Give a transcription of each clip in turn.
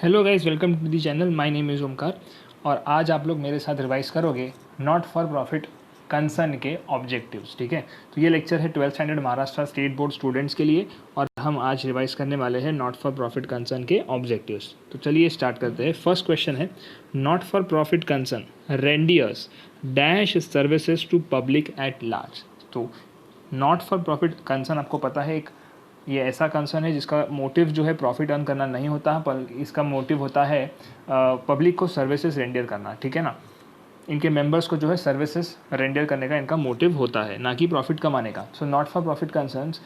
Hello guys, welcome to the channel. My name is Omkar और आज आप लोग मेरे साथ रिवाइज करोगे नॉट फॉर प्रॉफिट कंसर्न के ऑब्जेक्टिव्स। ठीक है, तो ये लेक्चर है 12th standard Maharashtra state board students के लिए और हम आज रिवाइज करने वाले हैं नॉट फॉर प्रॉफिट कंसर्न के ऑब्जेक्टिव्स। तो चलिए स्टार्ट करते हैं। फर्स्ट क्वेश्चन है, not for profit concern renders dash services to public at large. तो नॉट फॉर प्रॉफिट कंसर्न आपको पता है, एक ये ऐसा कंसर्न है जिसका मोटिव जो है प्रॉफिट अर्न करना नहीं होता, पर इसका मोटिव होता है पब्लिक को सर्विसेज रेंडर करना। ठीक है ना, इनके मेंबर्स को जो है सर्विसेज रेंडर करने का इनका मोटिव होता है, ना कि प्रॉफिट कमाने का। So not for profit concerns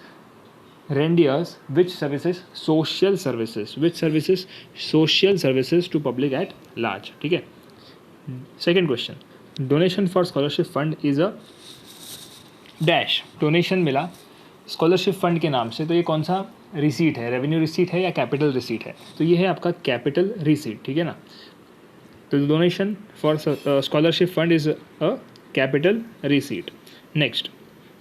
renders which services social services to public at large. ठीक है, second question, donation for scholarship fund is a dash. Donation मिला स्कॉलरशिप फंड के नाम से, तो ये कौन सा रिसीट है? रेवेन्यू रिसीट है या कैपिटल रिसीट है? तो ये है आपका कैपिटल रिसीट। ठीक है ना, तो donation for scholarship fund is a capital receipt. Next,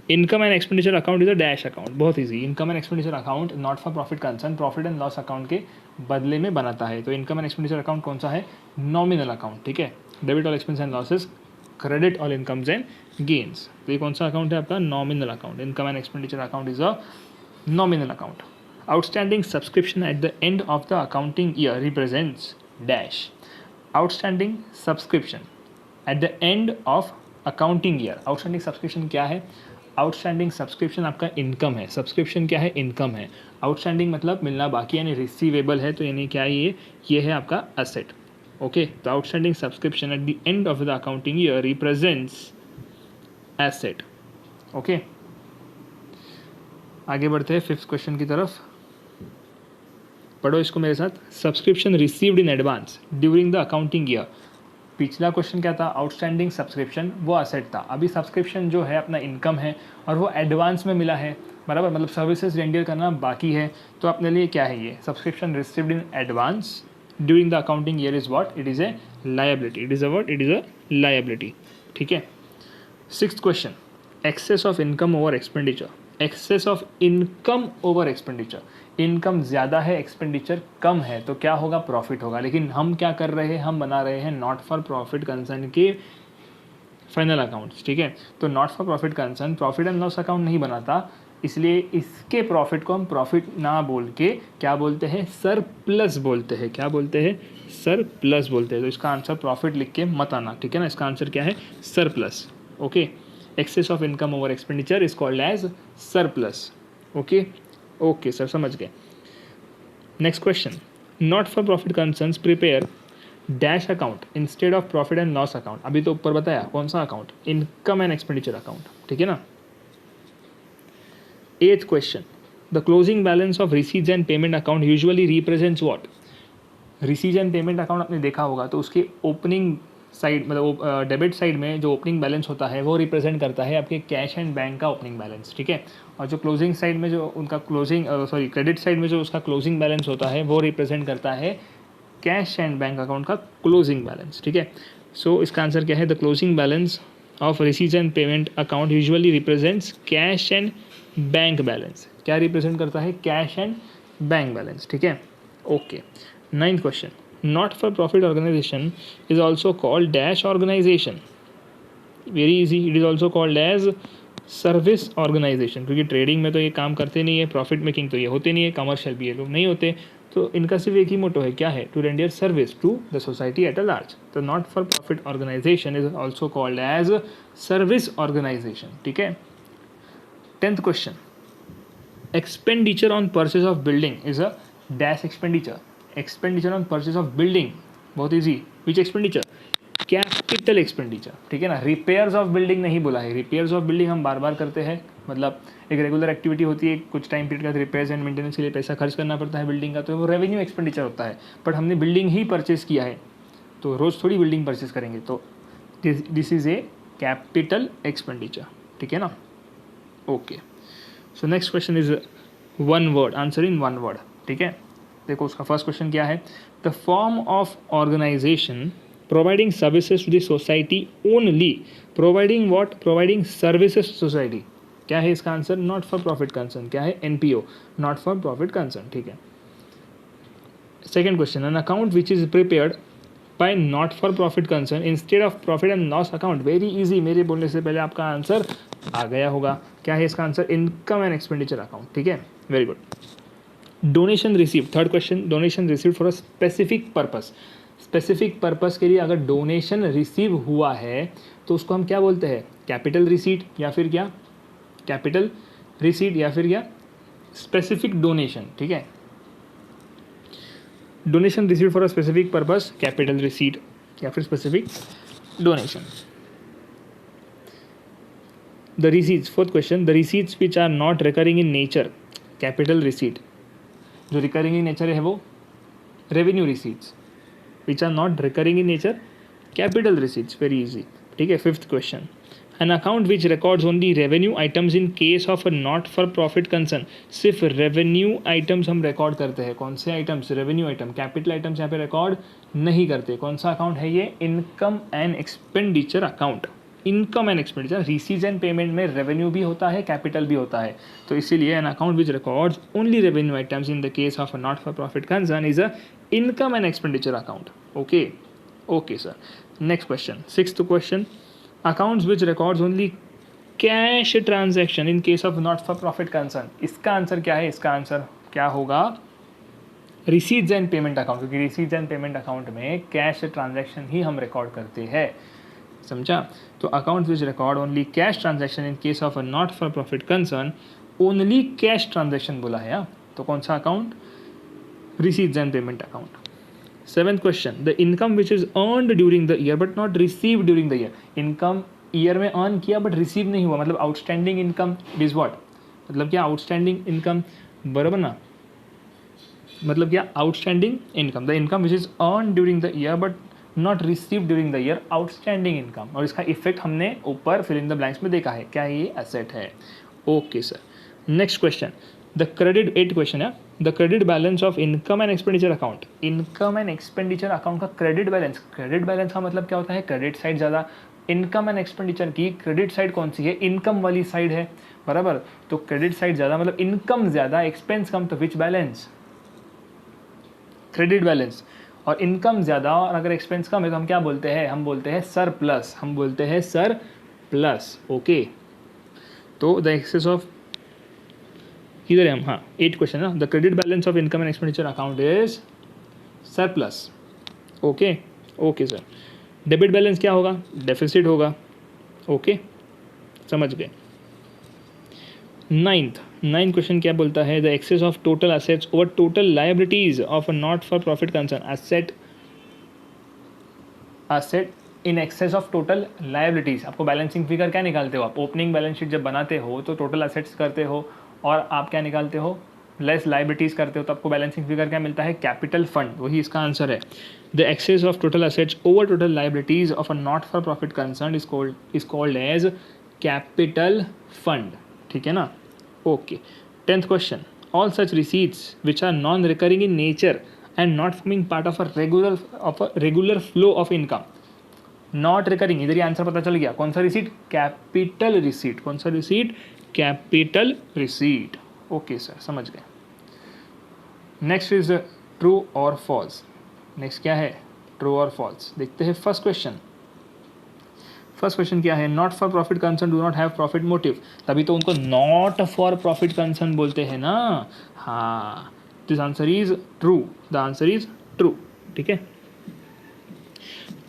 income and expenditure account is a dash account. बहुत easy, income and expenditure account not for profit concern profit and loss account के बदले में बनाता है। तो इनकम एंड एक्सपेंडिचर अकाउंट कौन सा है? Nominal account. ठीक है, debit all expense and losses, credit all incomes and gains. तो ये कौन सा अकाउंट है आपका? Nominal account. Income and expenditure account is a nominal account. Outstanding subscription at the end of the accounting year represents dash. Outstanding subscription at the end of accounting year. Outstanding subscription क्या है? Outstanding subscription आपका income है। Subscription क्या है? Income है। Outstanding मतलब मिलना बाकी, यानी रिसीवेबल है, तो यानी क्या है ये है आपका असेट। ओके, तो outstanding subscription at the end of the accounting year represents asset. Okay, आगे बढ़ते हैं फिफ्थ क्वेश्चन की तरफ। पढ़ो इसको मेरे साथ। Subscription received in advance during the accounting year. पिछला क्वेश्चन क्या था? आउटस्टैंडिंग सब्सक्रिप्शन, वो असेट था। अभी सब्सक्रिप्शन जो है अपना इनकम है और वो एडवांस में मिला है, बराबर, मतलब सर्विसेज रेंडर करना बाकी है। तो अपने लिए क्या है ये? Subscription received in advance during the accounting year is what? It is a liability. It is a what? It is a liability. ठीक है, sixth question, excess of income over expenditure. Excess of income over expenditure, income ज़्यादा है, expenditure कम है, तो क्या होगा? Profit होगा। लेकिन हम क्या कर रहे हैं? हम बना रहे हैं नॉट फॉर प्रॉफिट कंसर्न के फाइनल अकाउंट्स। ठीक है, तो not for profit concern profit and loss account नहीं बनाता, इसलिए इसके प्रॉफिट को हम प्रॉफिट ना बोल के क्या बोलते हैं? सरप्लस बोलते हैं। क्या बोलते हैं? सरप्लस बोलते हैं। तो इसका आंसर प्रॉफिट लिख के मत आना, ठीक है ना, इसका आंसर क्या है? Surplus. Okay, excess of income over expenditure is called as surplus. Okay okay sir, समझ गए। Next question, not for profit concerns prepare dash account instead of profit and loss account. अभी तो ऊपर बताया कौन सा account? Income and expenditure account. ठीक है ना। Eighth question, the closing balance of receipts and payment account usually represents what? Receipts and payment account आपने देखा होगा, तो उसकी ओपनिंग साइड, मतलब डेबिट साइड में जो ओपनिंग बैलेंस होता है वो रिप्रेजेंट करता है आपके कैश एंड बैंक का ओपनिंग बैलेंस। ठीक है, और जो क्लोजिंग साइड में जो उनका क्लोजिंग क्रेडिट साइड में जो उसका क्लोजिंग बैलेंस होता है वो रिप्रेजेंट करता है कैश एंड बैंक अकाउंट का क्लोजिंग बैलेंस। ठीक है, सो इसका आंसर क्या है? The closing balance of receipts and payment account usually represents cash and bank balance. क्या रिप्रेजेंट करता है? Cash and bank balance. ठीक है, okay. Ninth question, not for profit organisation is also called dash organisation. Very easy, it is also called as service organisation, क्योंकि trading में तो ये काम करते नहीं है, प्रॉफिट मेकिंग तो ये होते नहीं है, कमर्शियल भी ये लोग नहीं होते, तो इनका सिर्फ एक ही मोटो है, क्या है? To render service to the society at a large. तो not for profit organisation is also called as service organisation. ठीक है। Tenth question, expenditure on purchase of building is a dash expenditure. Expenditure on purchase of building, बहुत easy, which expenditure? Capital expenditure. ठीक है ना, repairs of building नहीं बोला है। Repairs of building हम बार बार करते हैं, मतलब एक रेगुलर एक्टिविटी होती है, कुछ टाइम पीरियड का रिपेयर्स एंड मेंटेनेंस के लिए पैसा खर्च करना पड़ता है बिल्डिंग का, तो वो रेवेन्यू एक्सपेंडिचर होता है। बट हमने बिल्डिंग ही परचेज किया है, तो रोज़ थोड़ी बिल्डिंग परचेज करेंगे, तो this is a capital expenditure. ठीक है ना, okay. So next question is one word, answer in one word. ठीक है, देखो उसका फर्स्ट क्वेश्चन क्या है? The form of organization providing services to the society only. Providing what? Providing services to society. क्या है इसका answer? Not for profit concern. क्या है? NPO, not for profit concern. ठीक है, second question, an account which is prepared by not for profit concern instead of profit and loss account. Very easy, मेरे बोलने से पहले आपका आंसर आ गया होगा। क्या है इसका answer? Income and expenditure account. ठीक है, very good. Donation receive, third question, donation receive for a specific purpose. Specific purpose के लिए अगर डोनेशन रिसीव हुआ है तो उसको हम क्या बोलते हैं? कैपिटल रिसीट या फिर क्या? कैपिटल रिसीट या फिर क्या? Specific donation. ठीक है, donation receive for a specific purpose, capital receipt या फिर specific donation. The receipts, fourth question, the receipts which are not recurring in nature, capital receipt. जो रिकरिंग इन नेचर है वो revenue receipts, which are not recurring in nature capital receipts. Very easy. ठीक है, fifth question, an account which records only revenue items in case of a not for profit concern. सिर्फ revenue items हम record करते हैं। कौन से items? Revenue item. Capital items यहाँ पे रिकॉर्ड नहीं करते। कौन सा अकाउंट है ये? Income and expenditure account. Income and expenditure, receives and payment में रेवेन्यू भी होता है, कैपिटल भी होता है। तो इसीलिए N account which records only revenue items in the case of a not for profit concern is a income and expenditure account. Okay, okay sir. Next question, sixth question, accounts which records only cash transaction in case of not for profit concern. इसका answer क्या है? इसका answer क्या होगा? Receipts and payment account, क्योंकि receipts and payment account में cash transaction ही हम record करते हैं। समझा? तो accounts which record only cash transaction in case of a not for profit concern, only cash transaction बोला है। तो कौन सा account? Receipts and payment account. Seventh question, the income which is earned during the year but not receive during the year. Income year में earn किया but receive नहीं हुआ, मतलब आउटस्टैंडिंग इनकम इज व्हाट? मतलब क्या? आउटस्टैंडिंग इनकम, बराबर ना? मतलब क्या? Outstanding income, the income which is earn during the year but not receive during the year, outstanding income. और इसका इफेक्ट हमने ऊपर फिल इन द ब्लैंक्स में देखा है। क्या ये एसेट है? Okay sir. Next question, the credit, 8 question है, the credit balance of income and expenditure account. Income and expenditure account का क्रेडिट बैलेंस, क्रेडिट बैलेंस का मतलब क्या होता है? क्रेडिट साइड ज़्यादा। इनकम एंड एक्सपेंडिचर की क्रेडिट साइड कौन सी है? इनकम वाली साइड है, बराबर। तो क्रेडिट साइड ज़्यादा मतलब इनकम ज़्यादा, एक्सपेंस कम, तो विच बैलेंस? Credit balance. और इनकम ज़्यादा और अगर एक्सपेंस कम है तो हम क्या बोलते हैं? हम बोलते हैं सरप्लस, हम बोलते हैं सरप्लस। ओके, तो द एक्सेस ऑफ, इधर है हम, हाँ 8 क्वेश्चन ना, the credit balance of income and expenditure account is surplus. Okay, okay sir. Debit balance क्या होगा? डेफिसिट होगा। ओके, समझ गए। नाइन्थ क्वेश्चन क्या बोलता है? The excess of total assets over total liabilities of a not for profit concern. Asset in excess of total liabilities. आपको balancing figure क्या निकालते हो आप? ओपनिंग बैलेंस शीट जब बनाते हो तो टोटल असेट्स करते हो और आप क्या निकालते हो? लेस लायबिलिटीज करते हो, तो आपको बैलेंसिंग फिगर क्या मिलता है? Capital fund. वही इसका आंसर है। The excess of total assets over total liabilities of a not for profit concern is called as capital fund. ठीक है ना? Okay. 10th question, all such receipts which are non recurring in nature and not forming part of a regular flow of income. Not recurring, इधर ही answer पता चल गया। कौन सा रिसीट? Capital receipt. कौन सा receipt? Capital receipt. Okay sir, समझ गए। नेक्स्ट इज ट्रू और फॉल्स। नेक्स्ट क्या है? ट्रू और फॉल्स। देखते हैं फर्स्ट क्वेश्चन। फर्स्ट क्वेश्चन क्या है? Not for profit concern do not have profit motive. तभी तो उनको नॉट फॉर प्रॉफिट कंसर्न बोलते हैं ना। हाँ, this answer is true. The answer is true. ठीक है।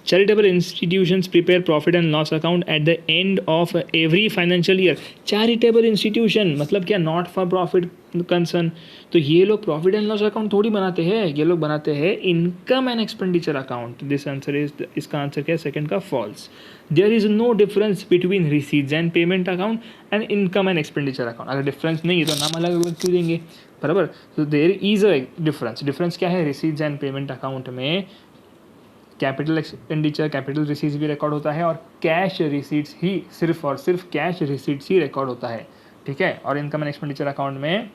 Charitable institutions prepare profit and loss account at the end of every financial year. Charitable institution मतलब क्या? Not for profit concern. तो ये लोग प्रॉफिट एंड लॉस अकाउंट थोड़ी बनाते हैं, ये लोग बनाते हैं income and expenditure account. This answer is, इसका आंसर क्या है? सेकंड का false. There is no difference between receipts and payment account and income and expenditure account. अगर डिफरेंस नहीं है तो नाम अलग अलग क्यों देंगे? बराबर। तो there is a difference. Difference क्या है? रिसीट्स एंड पेमेंट अकाउंट में कैपिटल एक्सपेंडिचर, कैपिटल रिसीट्स भी रिकॉर्ड होता है और कैश रिसीट्स ही, सिर्फ और सिर्फ कैश रिसीट्स ही रिकॉर्ड होता है। ठीक है। और इनकम एंड एक्सपेंडिचर अकाउंट में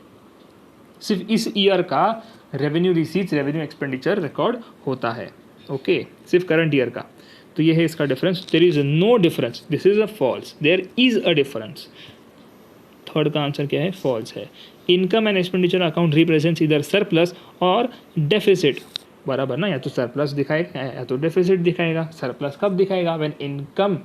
सिर्फ इस ईयर का revenue receipts, revenue expenditure record होता है। ओके, सिर्फ करंट ईयर का। तो ये है इसका difference. There is no difference, this is a false. There is a difference. Third का आंसर क्या है? फॉल्स है। Income and expenditure account represents इधर सरप्लस और डेफिसिट। बराबर ना, या तो सरप्लस दिखाएगा या तो डेफिसिट दिखाएगा। सरप्लस कब दिखाएगा? When income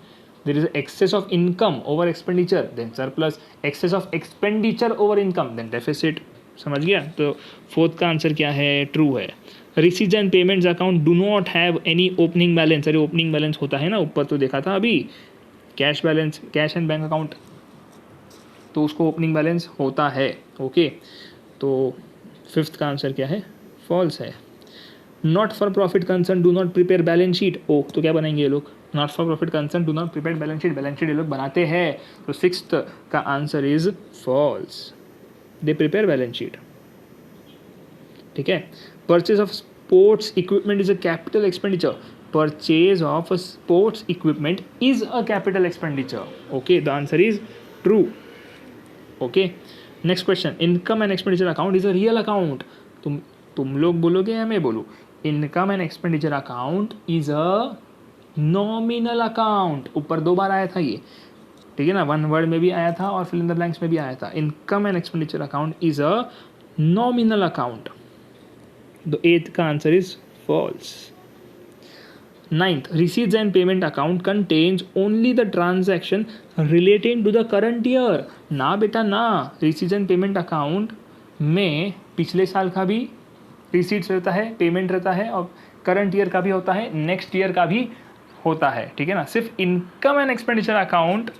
there is excess of income over expenditure then surplus, excess of expenditure over income then deficit. समझ गया? तो फोर्थ का आंसर क्या है? ट्रू है। Receipts and payments account do not have any opening balance. अरे opening balance होता है ना, ऊपर तो देखा था अभी, cash balance, cash and bank account, तो उसको ओपनिंग बैलेंस होता है। ओके, तो फिफ्थ का आंसर क्या है? फॉल्स है। Not for profit concern do not prepare balance sheet. ओ, तो क्या बनाएंगे ये लोग? Not for profit concern do not prepare balance sheet. Balance sheet ये लोग बनाते हैं, तो सिक्स्थ का answer is false. They prepare balance sheet. ठीक है। Purchase of sports equipment is a capital expenditure. Purchase of sports equipment is a capital expenditure. Okay, the answer is true. Okay, next question, income and expenditure account is a real account. तुम लोग बोलोगे या मैं बोलूँ? Income and expenditure account is a nominal account. ऊपर 2 बार आया था ये, ठीक है ना, वन वर्ड में भी आया था और फिल इन द ब्लैंक्स में भी आया था। Income and expenditure account is a nominal account. The eighth का answer is false. Ninth, receipts and payment account contains only the transaction relating to the current year. ना बेटा ना, receipts and payment account में पिछले साल का भी receipts रहता है, पेमेंट रहता है, और करंट ईयर का भी होता है, नेक्स्ट ईयर का भी होता है। ठीक है ना, सिर्फ इनकम एंड एक्सपेंडिचर अकाउंट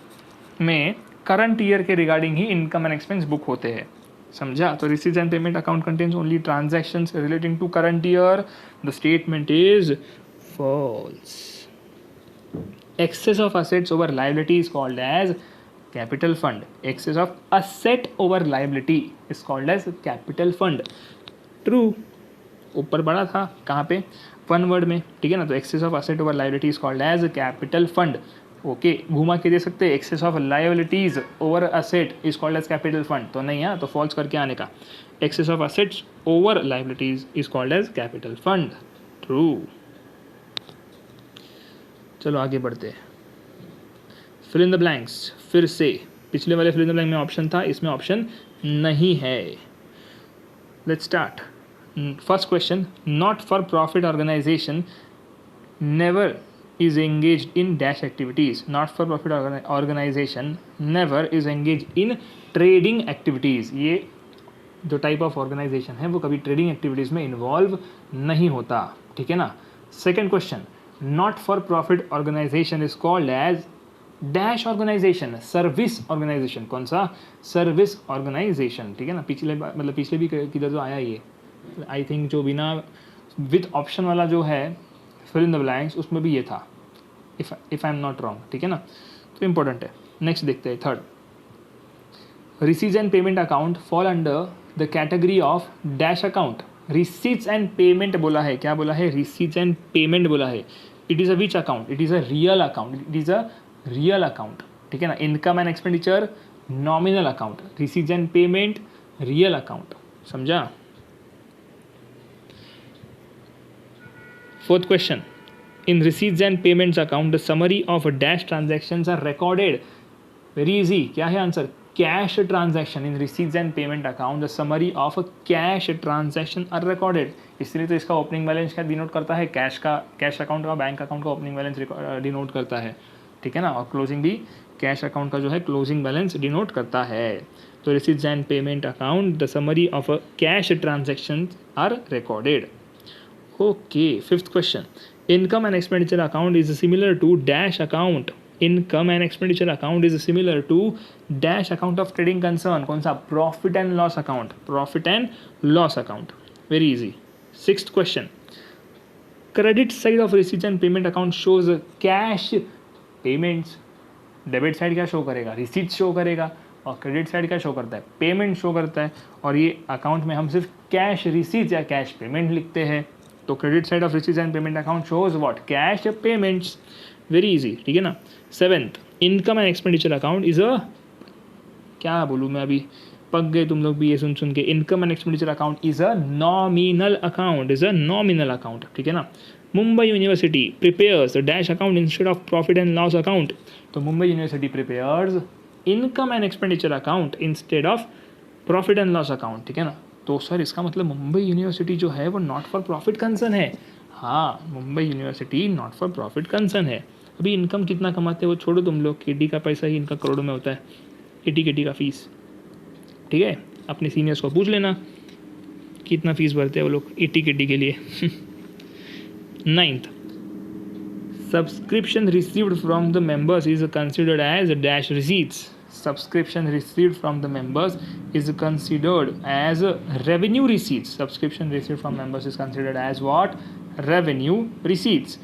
में करंट ईयर के regarding he income and expense book होते हैं। समझा? तो receipts and payment account contains only transactions relating to current year. The statement is false. Excess of assets over liability is called as capital fund. Excess of asset over liability is called as capital fund. True. ऊपर बड़ा था कहाँ पे? One word में, ठीक है ना। तो excess of asset over liability is called as capital fund. Okay, घुमा के दे सकते हैं, excess of liabilities over asset is called as capital fund। तो नहीं है, तो false करके आने का। excess of assets over liabilities is called as capital fund. True. चलो आगे बढ़ते हैं। फिल इन द ब्लैंक्स, फिर से पिछले वाले फिल इन द ब्लैंक में ऑप्शन था, इसमें ऑप्शन नहीं है। Let's start. First question, not for profit organization never is engaged in dash activities. Not for profit organization never is engaged in trading activities. ये जो टाइप ऑफ ऑर्गेनाइजेशन है वो कभी ट्रेडिंग एक्टिविटीज़ में इन्वॉल्व नहीं होता। ठीक है ना। Second question, not for profit organisation is called as dash organization, service organization. कौन सा? Service organisation. ठीक है ना, पिछले मतलब पिछले भी किधर जो आया ये, आई थिंक जो बिना विद ऑप्शन वाला जो है फिल इन द ब्लैंक्स, उसमें भी ये था, if I am not wrong. ठीक है ना, तो इंपॉर्टेंट है। नेक्स्ट देखते हैं third, receipts and payment account fall under the category of dash account. Receipts and payment बोला है, क्या बोला है? रिसीट्स एंड पेमेंट बोला है। It is a which account? It is a real account. It is a real account. ठीक है ना, income and expenditure nominal account, receipts and payment real account. समझा? Fourth question, in receipts and payments account the summary of dash transactions are recorded. Very easy, क्या है आंसर? Cash transaction. In receipts and payment account the summary of cash transaction are recorded. इसलिए तो इसका opening balance क्या denote करता है? Cash का, कैश अकाउंट का, बैंक अकाउंट का ओपनिंग बैलेंस डिनोट करता है। ठीक है ना, और क्लोजिंग भी कैश अकाउंट का जो है क्लोजिंग बैलेंस डिनोट करता है। तो receipts and payment account the summary of cash transaction are recorded. Okay, fifth question, income and expenditure account is similar to dash account. Income and expenditure account is similar to dash account of trading concern. कौन सा? Profit and loss account. Profit and loss account. Very easy. Sixth question, credit side of receipts and payment account shows cash payments. Debit side क्या show करेगा? Receipt show करेगा, और credit side क्या show करता है? Payment show करता है। और ये अकाउंट में हम सिर्फ कैश रिसीट्स या कैश पेमेंट लिखते हैं। तो credit side of receipts and payment account shows what? Cash payments. Very easy. ठीक है ना। Seventh, income and expenditure account is अ, क्या बोलूँ मैं, अभी पक गए तुम लोग भी ये सुन सुन के। Income and expenditure account is a nominal account. Is a nominal account. ठीक है ना। Mumbai university prepares dash account instead of profit and loss account. तो Mumbai university prepares income and expenditure account instead of profit and loss account. ठीक है ना। तो sir इसका मतलब मुंबई यूनिवर्सिटी जो है वो नॉट फॉर प्रॉफिट कंसर्न है। हाँ, Mumbai university not for profit concern है। अभी इनकम कितना कमाते हैं वो छोड़ो तुम लोग, केटी का पैसा ही इनका करोड़ों में होता है, केटी का फीस। ठीक है, अपने सीनियर्स को पूछ लेना कितना फीस भरते हैं वो लोग एटी केटी के लिए। Ninth, subscription received from the members is considered as dash receipts. Subscription received from the members is considered as revenue receipts. Subscription received from members is considered as what? Revenue receipts.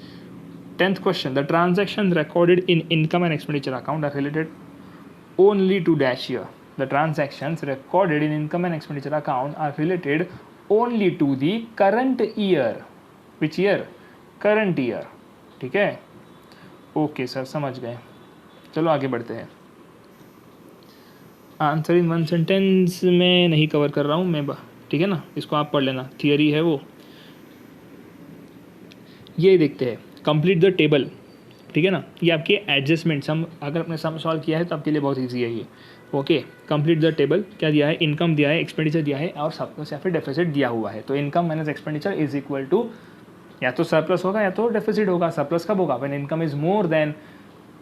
10th question, the transactions recorded in income and expenditure account are related only to dash year. The transactions recorded in income and expenditure account are related only to the current year. Which year? Current year. ठीक है, okay sir समझ गए। चलो आगे बढ़ते हैं। Answer in one sentence में नहीं कवर कर रहा हूँ मैं, ठीक है ना, इसको आप पढ़ लेना, थियरी है वो। ये देखते हैं, कंप्लीट द टेबल। ठीक है ना, ये आपके एडजस्टमेंट सम, अगर आपने सम सॉल्व किया है तो आपके लिए बहुत ईजी है ये। Okay, complete the table. क्या दिया है? इनकम दिया है, एक्सपेंडिचर दिया है और सरप्लस या फिर डेफिसिट दिया हुआ है। तो income minus expenditure is equal to या तो सरप्लस होगा या तो डेफिसिट होगा। सरप्लस कब होगा? When income is more than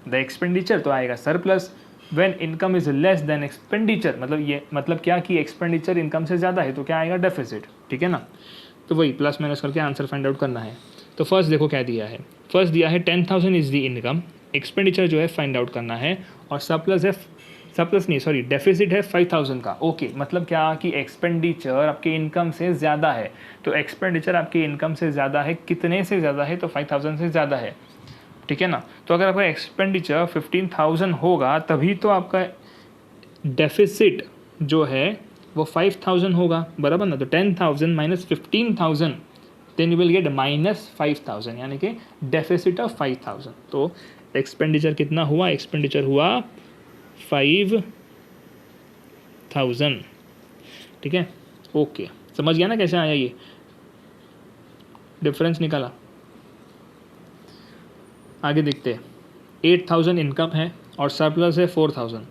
the expenditure, तो आएगा surplus. When income is less than expenditure, मतलब ये मतलब क्या कि एक्सपेंडिचर इनकम से ज़्यादा है, तो क्या आएगा? डेफिसिट। ठीक है ना, तो वही प्लस माइनस करके आंसर फाइंड आउट करना है। तो फर्स्ट देखो क्या दिया है, फर्स्ट दिया है 10,000 इज द इनकम, एक्सपेंडिचर जो है फाइंड आउट करना है, और सरप्लस है, सरप्लस नहीं सॉरी डेफिसिट है 5,000 का। ओके, मतलब क्या कि एक्सपेंडिचर आपके इनकम से ज़्यादा है। तो एक्सपेंडिचर आपके इनकम से ज़्यादा है, कितने से ज़्यादा है? तो 5,000 से ज़्यादा है। ठीक है ना, तो अगर आपका एक्सपेंडिचर 15,000 होगा तभी तो आपका डेफिसिट जो है वो 5,000 होगा, बराबर ना। तो 10,000 minus 15,000 then you will get minus 5,000, यानी कि डेफिसिट ऑफ 5,000। तो एक्सपेंडिचर कितना हुआ? एक्सपेंडिचर हुआ 5,000। ठीक है, ओके, समझ गया ना कैसे आया ये डिफरेंस निकाला। आगे देखते हैं, 8,000 इनकम है और सरप्लस है 4,000।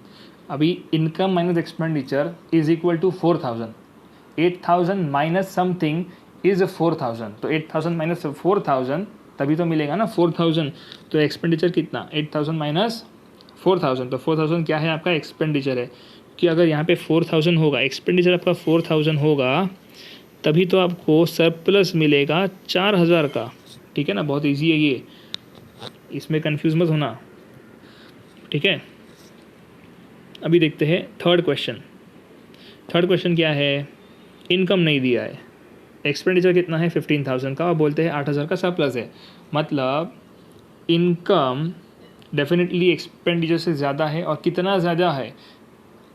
अभी income minus expenditure is equal to 4,000। 8,000 minus something is 4,000, तो 8,000 माइनस 4,000 तभी तो मिलेगा ना 4,000। तो एक्सपेंडिचर कितना? 8,000 माइनस 4,000, तो 4,000 क्या है? आपका एक्सपेंडिचर है। कि अगर यहाँ पे 4,000 होगा, एक्सपेंडिचर आपका 4,000 होगा, तभी तो आपको सरप्लस मिलेगा 4,000 का। ठीक है ना, बहुत ईजी है ये, इसमें कंफ्यूज मत होना। ठीक है, अभी देखते हैं थर्ड क्वेश्चन। थर्ड क्वेश्चन क्या है? इनकम नहीं दिया है, एक्सपेंडिचर कितना है? 15,000 का, और बोलते हैं 8,000 का सरप्लस है। मतलब इनकम डेफिनेटली एक्सपेंडिचर से ज़्यादा है, और कितना ज़्यादा है?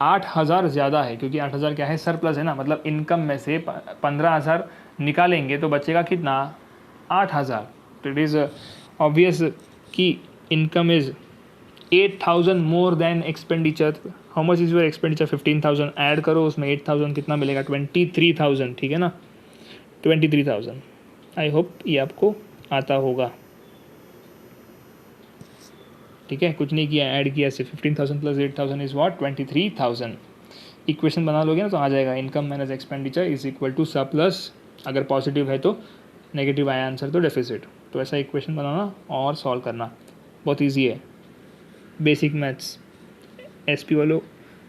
8,000 ज़्यादा है, क्योंकि 8,000 क्या है? सरप्लस है ना। मतलब इनकम में से 15,000 निकालेंगे तो बचेगा कितना? 8,000। तो इट इज़ ऑब्वियस कि income is 8,000 more than expenditure. How much is your expenditure? 15,000। Add करो उसमें 8,000, कितना मिलेगा? 23,000। ठीक है ना, 23,000। आई होप ये आपको आता होगा। ठीक है, कुछ नहीं किया, ऐड किया सिर्फ। 15,000 प्लस 8,000 इज वॉट? 23,000। इक्वेशन बना लोगे ना तो आ जाएगा, income minus expenditure is equal to surplus, अगर पॉजिटिव है तो, नेगेटिव आया आंसर तो डेफिसिट। तो ऐसा इक्वेशन बनाना और सॉल्व करना, बहुत ईजी है। बेसिक मैथ्स, एसपी वालों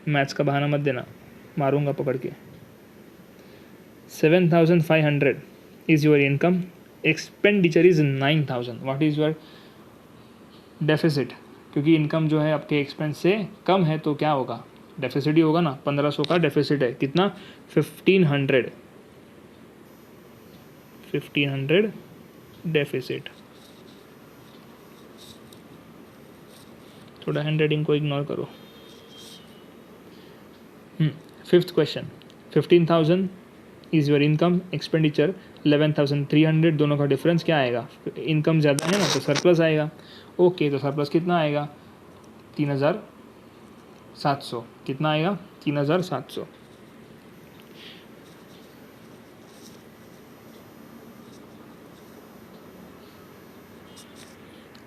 मैथ्स का बहाना मत देना, मारूंगा पकड़ के। 7,500 is your income, expenditure is 9,000। What is your deficit? क्योंकि इनकम जो है आपके एक्सपेंस से कम है, तो क्या होगा? डेफिसिट ही होगा ना। 1,500 का डेफिसिट है, कितना? 1,500 डेफिसिट। थोड़ा हैंड राइटिंग को इग्नोर करो। Fifth question, 15,000 is your income, expenditure 11,300, दोनों का डिफरेंस क्या आएगा? इनकम ज़्यादा है ना, तो सरप्लस आएगा। ओके, तो सरप्लस कितना आएगा? 3,700। कितना आएगा? 3,700।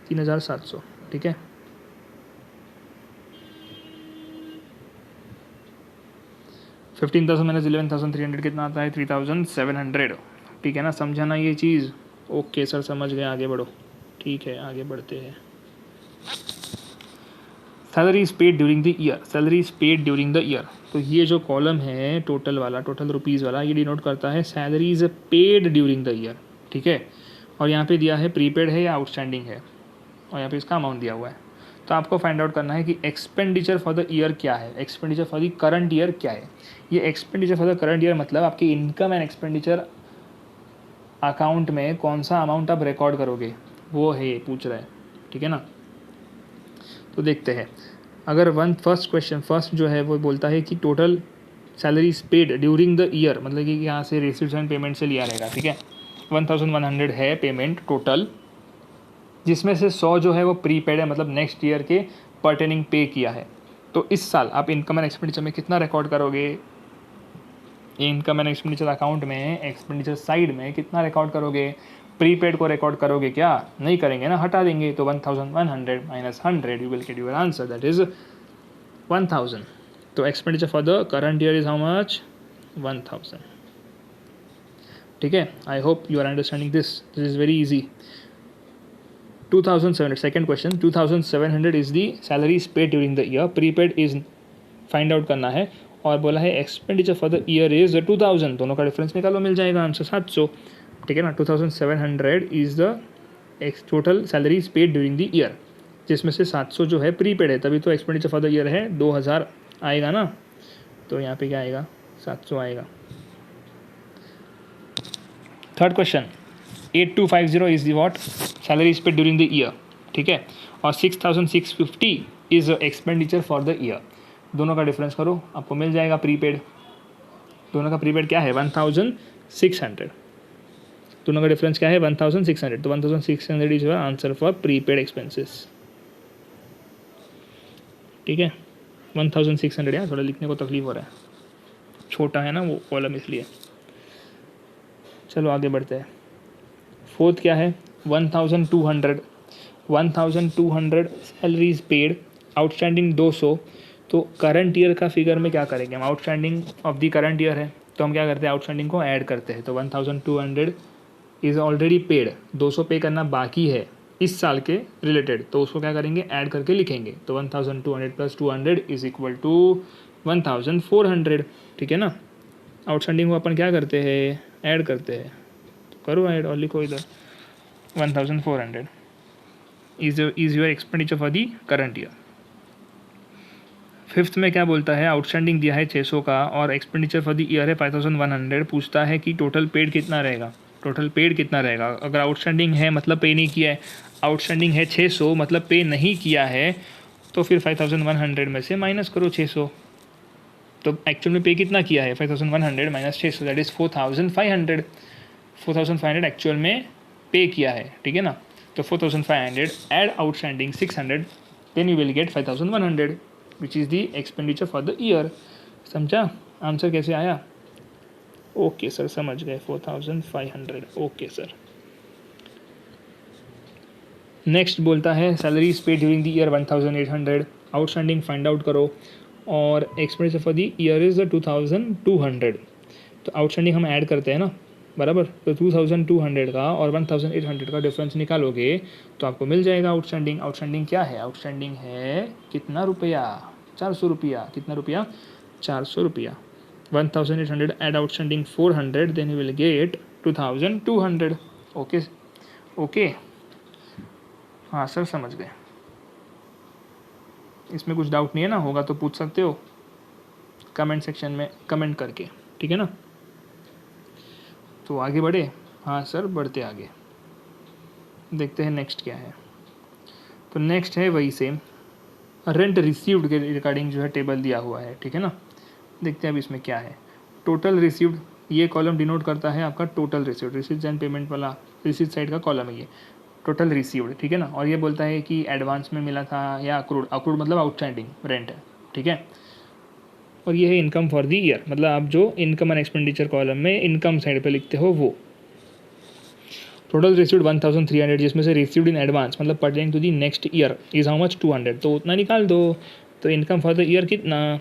$3,700। ठीक है, 15,000 माइनस 11,300 कितना आता है? 3,700। ठीक है ना, समझाना ये चीज़? ओके सर समझ गए, आगे बढ़ो। ठीक है आगे बढ़ते हैं। Salary is paid during the year, salary is paid during the year. तो ये जो कॉलम है टोटल वाला, टोटल रुपीज़ वाला, ये डिनोट करता है salary is paid during the year. ठीक है, और यहाँ पे दिया है प्रीपेड है या आउटस्टैंडिंग है, और यहाँ पे इसका अमाउंट दिया हुआ है। तो आपको फाइंड आउट करना है कि एक्सपेंडिचर फॉर द ईयर क्या है, expenditure for the current year क्या है। ये expenditure for the current year मतलब आपकी इनकम एंड एक्सपेंडिचर अकाउंट में कौन सा अमाउंट आप रिकॉर्ड करोगे, वो है ये पूछ रहा है। ठीक है ना, तो देखते हैं। अगर फर्स्ट जो है वो बोलता है कि total salary is paid during the year, मतलब कि यहाँ से रिसीट्स एंड पेमेंट से लिया रहेगा। ठीक है, 1100 है पेमेंट टोटल, जिसमें से 100 जो है वो प्रीपेड है, मतलब नेक्स्ट ईयर के पर्टेनिंग पे किया है। तो इस साल आप इनकम एंड एक्सपेंडिचर में कितना रिकॉर्ड करोगे, इनकम एंड एक्सपेंडिचर अकाउंट में एक्सपेंडिचर साइड में कितना रिकॉर्ड करोगे? प्रीपेड को रिकॉर्ड करोगे क्या? नहीं करेंगे ना, हटा देंगे। तो 1100 minus 100 you will get your answer, that is 1000। तो expenditure for the current year is how much? 1000। ठीक है, I hope you are understanding this is very easy. 2700, second question, 2700 is the salary is paid during the year, prepaid is find out करना है, और बोला है expenditure for the year is 2000, दोनों का difference निकालो, मिल जाएगा आंसर 700। ठीक है ना, 2700 is the total salary is paid during the year, जिसमें से 700 जो है प्रीपेड है, तभी तो एक्सपेंडिचर फॉर द ईयर है 2000 आएगा ना। तो यहाँ पे क्या आएगा? 700 आएगा। Third question, 8250 is the what? Salary is paid during the year. ठीक है, और 6650 is expenditure for the year. दोनों का डिफरेंस करो, आपको मिल जाएगा प्रीपेड। दोनों का प्रीपेड क्या है? 1600। दोनों का डिफरेंस क्या है? 1600। तो 1600 is answer for prepaid expenses. ठीक है, 1600 यार, थोड़ा लिखने को तकलीफ हो रहा है, छोटा है ना वो कॉलम इसलिए। चलो आगे बढ़ते हैं। फोर्थ क्या है? 1200। 1200 सैलरी इज पेड, आउटस्टैंडिंग 200। तो करंट ईयर का फिगर में क्या करेंगे हम? Outstanding of the current year है, तो हम क्या करते हैं? आउटस्टैंडिंग को ऐड करते हैं। तो 1200 इज़ ऑलरेडी पेड, 200 पे करना बाकी है इस साल के रिलेटेड, तो उसको क्या करेंगे? ऐड करके लिखेंगे। तो 1200 प्लस 200 इज इक्वल टू 1400। ठीक है ना, आउटस्टैंडिंग को अपन क्या करते हैं? ऐड करते हैं। तो करो ऐड और लिखो इधर 1400 is your expenditure for the current year. Fifth में क्या बोलता है? आउटस्टैंडिंग दिया है 600 का और एक्सपेंडिचर फॉर द ईयर है 5100। पूछता है कि टोटल पेड कितना रहेगा, टोटल पेड कितना रहेगा। अगर आउटस्टैंडिंग है मतलब पे नहीं किया है, आउटस्टैंडिंग है 600 मतलब पे नहीं किया है, तो फिर 5100 में से माइनस करो 600। तो एक्चुअल में पे कितना किया है? 5100 माइनस 600 दैट इज़ 4500। 4500 एक्चुअल में पे किया है। ठीक है ना, तो 4500 add outstanding 600, then you will get 5100 which is the expenditure for the year. समझा आंसर कैसे आया? ओके सर समझ गए, 4500। Okay sir. नेक्स्ट बोलता है salary is paid during the year 1800, outstanding find out करो, और expenditure for the year is 2200। तो आउटस्टैंडिंग हम ऐड करते हैं ना, बराबर। तो 2200 का और 1800 का डिफरेंस निकालोगे तो आपको मिल जाएगा आउटस्टैंडिंग। आउटस्टैंडिंग क्या है? आउटस्टैंडिंग है कितना रुपया? 400 रुपया। कितना रुपया? 400 रुपया। 1800 add outstanding 400, then you will get 2200। Okay okay, हाँ सर समझ गए। इसमें कुछ डाउट नहीं है ना? होगा तो पूछ सकते हो कमेंट सेक्शन में कमेंट करके। ठीक है ना, तो आगे बढ़े। हाँ सर बढ़ते आगे, देखते हैं नेक्स्ट क्या है। तो नेक्स्ट है वही सेम, रेंट रिसीव्ड के रिगार्डिंग जो है टेबल दिया हुआ है। ठीक है ना, देखते हैं अब इसमें क्या है। टोटल रिसीव्ड, ये कॉलम डिनोट करता है आपका total received, received and payment वाला रिसीव्ड साइड का कॉलम है ये, टोटल रिसीव्ड। ठीक है ना, और ये बोलता है कि एडवांस में मिला था या अक्रूड, अक्रूड मतलब आउटस्टैंडिंग रेंट है। ठीक है, और ये है इनकम फॉर दी ईयर, मतलब आप जो इनकम एंड एक्सपेंडिचर कॉलम में इनकम साइड पे लिखते हो वो। टोटल रिसीव्ड 1300, जिसमें से रिसीव्ड इन एडवांस मतलब pertaining to the next year is how much? 200। तो उतना निकाल दो। तो इनकम फॉर द ईयर कितना?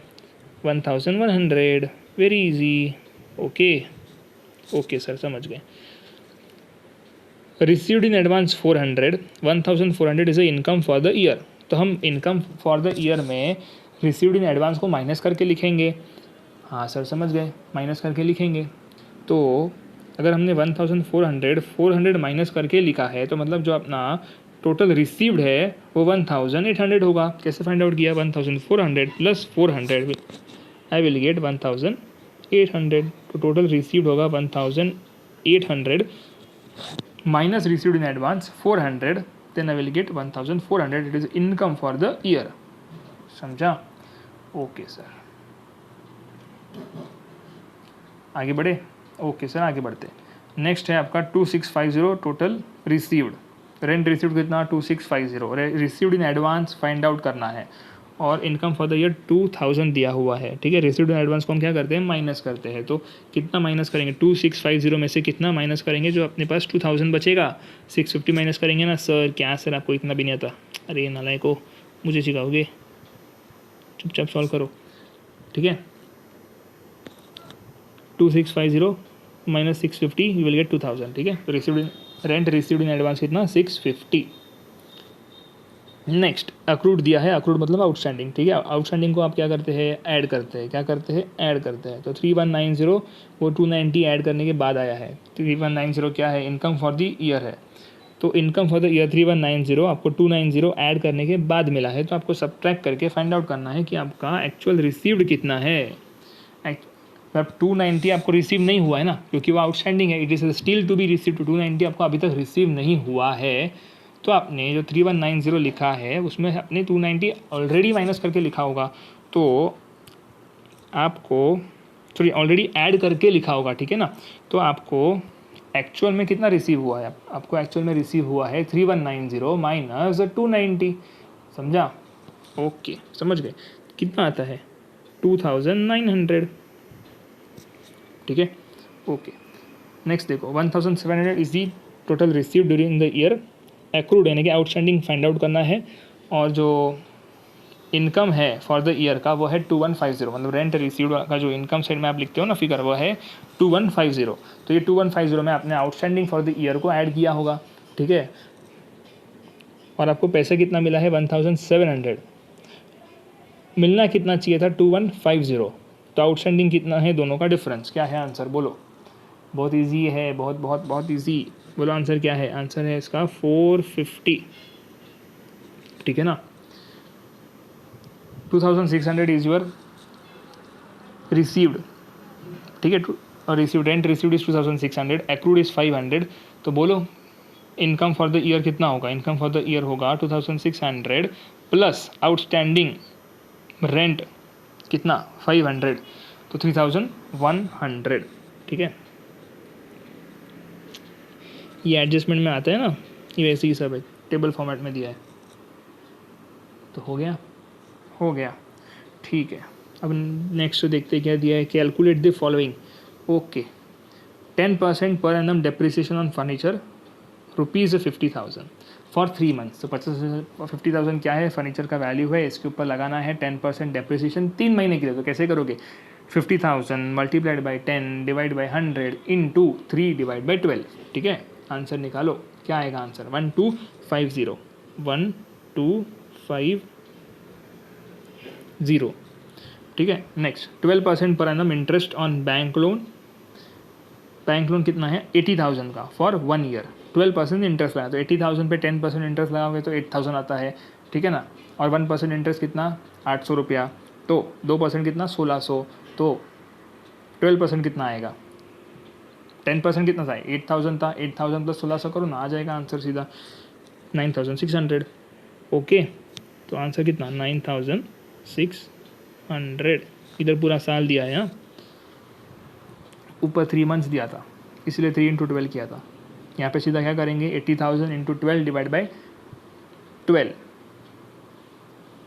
1100। Very easy. Okay okay sir, समझ गए। Received in advance 400, 1400 is a income for the year. तो हम इनकम फॉर द ईयर में रिसीव्ड इन एडवांस को माइनस करके लिखेंगे। हाँ सर समझ गए, माइनस करके लिखेंगे। तो अगर हमने 1400 माइनस करके लिखा है तो मतलब जो अपना टोटल रिसीव्ड है वो 1800 होगा। कैसे फाइंड आउट किया? 1400 प्लस 400 आई विल गेट 1800। तो टोटल रिसीव्ड होगा 1800 minus received in advance 400, then I will get 1400. It is income for the year. समझा? ओके सर, आगे बढ़े। ओके सर, आगे बढ़ते। नेक्स्ट है आपका 2650 टोटल रिसीव्ड। रेंट रिसीव्ड कितना? 2650। Received in advance find out करना है और इनकम फॉर द ईयर 2000 दिया हुआ है। ठीक है, रिसीव्ड इन एडवांस को हम क्या करते हैं? माइनस करते हैं। तो कितना माइनस करेंगे? 2650 में से कितना माइनस करेंगे? जो अपने पास 2000 बचेगा, 650 माइनस करेंगे ना। सर क्या सर, आपको इतना भी नहीं आता? अरे नालायक को, मुझे सिखाओगे? चुपचाप सॉल्व करो। ठीक है, 2650 माइनस 650 यू विल गेट 2000। ठीक है, तो received rent received in advance कितना? 650। नेक्स्ट अक्रूड दिया है। अक्रूड मतलब आउटस्टैंडिंग। ठीक है, आउटस्टैंडिंग को आप क्या करते हैं? ऐड करते हैं। क्या करते हैं? ऐड करते हैं। तो 3190 वो 290 ऐड करने के बाद आया है। 3190 क्या है? इनकम फॉर द ईयर है। तो इनकम फॉर द ईयर 3190 आपको 290 ऐड करने के बाद मिला है। तो आपको सब्ट्रैक्ट करके फाइंड आउट करना है कि आपका एक्चुअल रिसीव्ड कितना है। मतलब 290 आपको रिसीव नहीं हुआ है ना, क्योंकि वो आउटस्टैंडिंग है। It is still to be receive. 290 आपको अभी तक रिसीव नहीं हुआ है। तो आपने जो 3190 लिखा है उसमें आपने 290 ऑलरेडी माइनस करके लिखा होगा। तो आपको सॉरी ऑलरेडी ऐड करके लिखा होगा। ठीक है ना, तो आपको एक्चुअल में कितना रिसीव हुआ है? आपको एक्चुअल में रिसीव हुआ है 3190 माइनस 290। समझा? ओके, समझ गए। कितना आता है? 2900। ठीक है, ओके। नेक्स्ट देखो, 1700 is the total receive during the year. Accrued यानी कि आउटस्टैंडिंग फाइंड आउट करना है और जो इनकम है फॉर द ईयर का वो है 2150। मतलब रेंट रिसीव्ड का जो इनकम साइड में आप लिखते हो ना फिगर, वो है 2150। तो ये 2150 में आपने आउटस्टैंडिंग फॉर द ईयर को ऐड किया होगा। ठीक है, और आपको पैसा कितना मिला है? 1700। मिलना कितना चाहिए था? 2150। तो आउटस्टैंडिंग कितना है? दोनों का डिफरेंस क्या है? आंसर बोलो। बहुत इजी है, बहुत बहुत बहुत इजी। बोलो आंसर क्या है? आंसर है इसका 450। ठीक है ना, 2600 इज योर रिसीव्ड। ठीक है, और received rent received is 2600, accrued is 500। तो बोलो इनकम फॉर द ईयर कितना होगा? इनकम फॉर द ईयर होगा 2600 प्लस आउटस्टैंडिंग रेंट कितना? 500। तो 3100। ठीक है, ये एडजस्टमेंट में आता है ना, ये वैसे ही सब है, टेबल फॉर्मेट में दिया है। तो हो गया, हो गया। ठीक है, अब नेक्स्ट देखते क्या दिया है? Calculate the following. Okay, 10% per annum depreciation on furniture ₹50,000 for 3 months. तो 50,000 क्या है? फर्नीचर का वैल्यू है। इसके ऊपर लगाना है 10% डेप्रिसिएशन 3 महीने के लिए। तो कैसे करोगे? 50,000 multiplied by 10 divide by 100 into 3 divide by 12। ठीक है, आंसर निकालो। क्या आएगा आंसर? 1250। 1250। ठीक है, next 12% per annum interest on bank loan. Bank loan कितना है? 80,000 का फॉर 1 ईयर। 12% इंटरेस्ट लगा, तो 80,000 पे 10% इंटरेस्ट लगाओगे तो 8,000 आता है। ठीक है ना, और 1% इंटरेस्ट कितना? 800 रुपया। तो 2% कितना? 1600। तो 12% कितना आएगा? 10% कितना था? 8,000 था। 8,000 प्लस 1600 करो ना, आ जाएगा आंसर सीधा 9,600। ओके, तो आंसर कितना? 9,600। इधर पूरा साल दिया है। हाँ, ऊपर 3 मंथ्स दिया था, इसलिए 3 इंटू 12 किया था। यहाँ पे सीधा क्या करेंगे? 80,000 इंटू 12 डिवाइड बाई 12।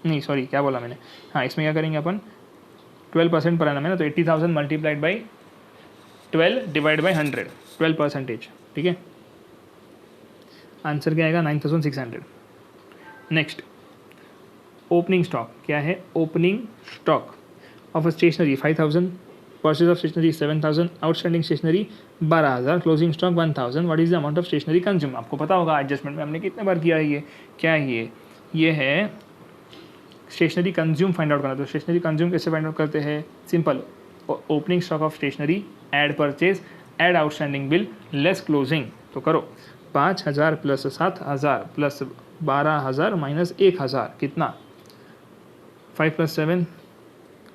नहीं सॉरी, क्या बोला मैंने? हाँ, इसमें क्या करेंगे अपन? 12% पर एनम है ना, तो 80,000 मल्टीप्लाइड बाई 12 डिवाइड बाई 100, 12%। ठीक है, आंसर क्या आएगा? 9,600। नेक्स्ट, ओपनिंग स्टॉक क्या है? Opening stock of stationery 5,000 purchase of stationery 7,000, outstanding stationery 12,000, क्लोजिंग स्टॉक 1,000. What is the amount of stationery consume? आपको पता होगा एडजस्टमेंट में हमने कितने बार किया है ये. क्या है ये है स्टेशनरी कंज्यूम फाइंड आउट करना. तो स्टेशनरी कंज्यूम कैसे फाइंड आउट करते हैं? Simple, opening stock of stationery add purchase add outstanding bill less closing. तो करो 5,000 प्लस 7,000 प्लस 12,000 माइनस 1,000 कितना? 5 plus 7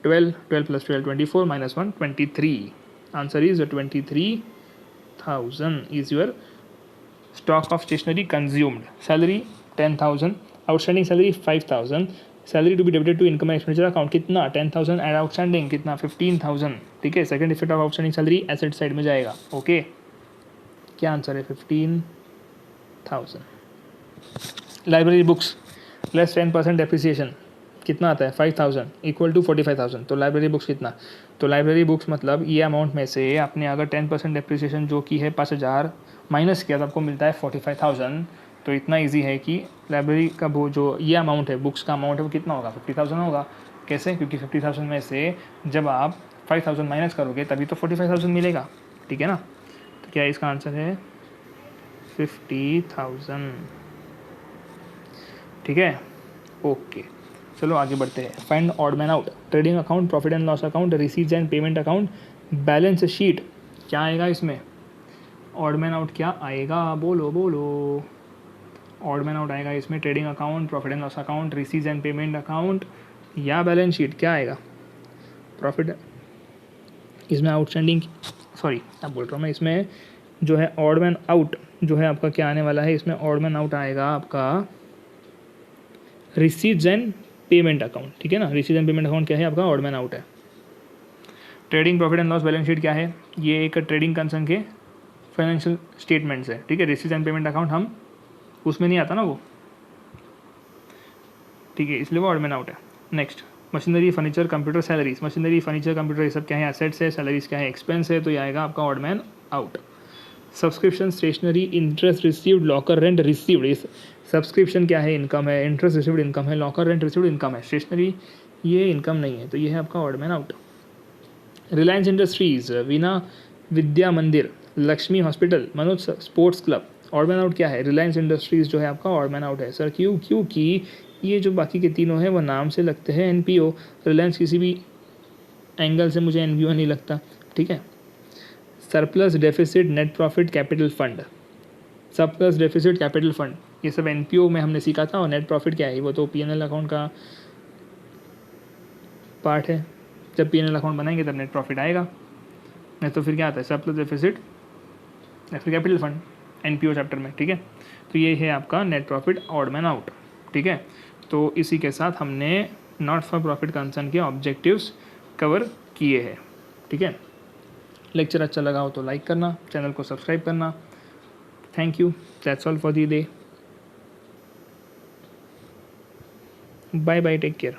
12, 12 plus 12 24 minus 1 23. Answer is 23,000 is your stock of stationery consumed. Salary 10,000, outstanding salary 5,000, salary to be debited to income expenditure account कितना? 10,000 and outstanding कितना? 15,000. ठीक है, second effect of outstanding salary asset side में जाएगा. Okay, क्या answer है? 15,000. Library books less 10% depreciation कितना आता है? 5,000 इक्वल टू 45,000. तो लाइब्रेरी बुक्स कितना? तो लाइब्रेरी बुक्स मतलब ये अमाउंट में से आपने अगर 10% डेप्रिसिएशन जो की है 5,000 माइनस किया तो आपको मिलता है 45,000. तो इतना इजी है कि लाइब्रेरी का वो जो ये अमाउंट है बुक्स का अमाउंट है वो कितना होगा? 50,000 होगा. कैसे? क्योंकि 50,000 में से जब आप 5,000 माइनस करोगे तभी तो 45,000 मिलेगा. ठीक है ना. तो क्या इसका आंसर है? 50,000. ठीक है, ओके. चलो आगे बढ़ते हैं. Find odd man out. Trading account, profit and loss account, receipts and payment account, balance sheet. क्या आएगा इसमें? ऑड मैन आउट क्या आएगा? बोलो. ऑड मैन आउट आएगा इसमें trading account, profit and loss account, receipts and payment account या balance sheet. क्या आएगा? प्रॉफिट इसमें आउटस्टैंडिंग, सॉरी अब बोल रहा हूँ मैं, इसमें जो है ऑड मैन आउट जो है आपका क्या आने वाला है? इसमें ऑड मैन आउट आएगा आपका रिसीट्स एंड पेमेंट अकाउंट. ठीक है ना. रिसीट्स एंड पेमेंट अकाउंट क्या है आपका? ऑड मैन आउट है. Trading profit and loss balance sheet क्या है? ये एक ट्रेडिंग कंसर्न के फाइनेंशियल स्टेटमेंट्स है. ठीक है, रिसीट्स एंड पेमेंट अकाउंट हम उसमें नहीं आता ना वो. ठीक है, इसलिए वो ऑड मैन आउट है. Next, machinery furniture computer salaries. Machinery furniture computer ये सब क्या है? एसेट्स है. सैलरीज क्या है? एक्सपेंस है. तो ये आएगा आपका odd man out. Subscription, stationery, interest received, locker rent received. इस सब्सक्रिप्शन क्या है? इनकम है. इंटरेस्ट रिसीव्ड इनकम है. लॉकर रेंट रिसीव्ड इनकम है. स्टेशनरी ये इनकम नहीं है. तो ये है आपका odd man out. Reliance Industries, Veena Vidya Mandir, Lakshmi hospital, Manoj sports club. Odd man out क्या है? रिलायंस इंडस्ट्रीज जो है आपका ऑड मैन आउट है. सर क्यों? क्योंकि ये जो बाकी के तीनों हैं वो नाम से लगते हैं एनपीओ. रिलायंस किसी भी एंगल से मुझे एनपीओ नहीं लगता. ठीक है. Surplus, deficit, net profit, capital fund. Surplus, deficit, capital fund ये सब एनपीओ में हमने सीखा था. और नेट प्रॉफिट क्या है? वो तो पीएनएल अकाउंट का पार्ट है. जब पीएनएल अकाउंट बनाएंगे तब नेट प्रॉफिट आएगा. नहीं तो फिर क्या आता है? सरप्लस, डेफिसिट या फिर कैपिटल फंड एनपीओ चैप्टर में. ठीक है. तो ये है आपका net profit, odd man out. ठीक है. तो इसी के साथ हमने नॉट फॉर प्रॉफिट कंसर्न के ऑब्जेक्टिव्स कवर किए हैं. ठीक है. लेक्चर अच्छा लगा हो तो लाइक करना, चैनल को सब्सक्राइब करना. Thank you. That's all for the day. Bye bye. Take care.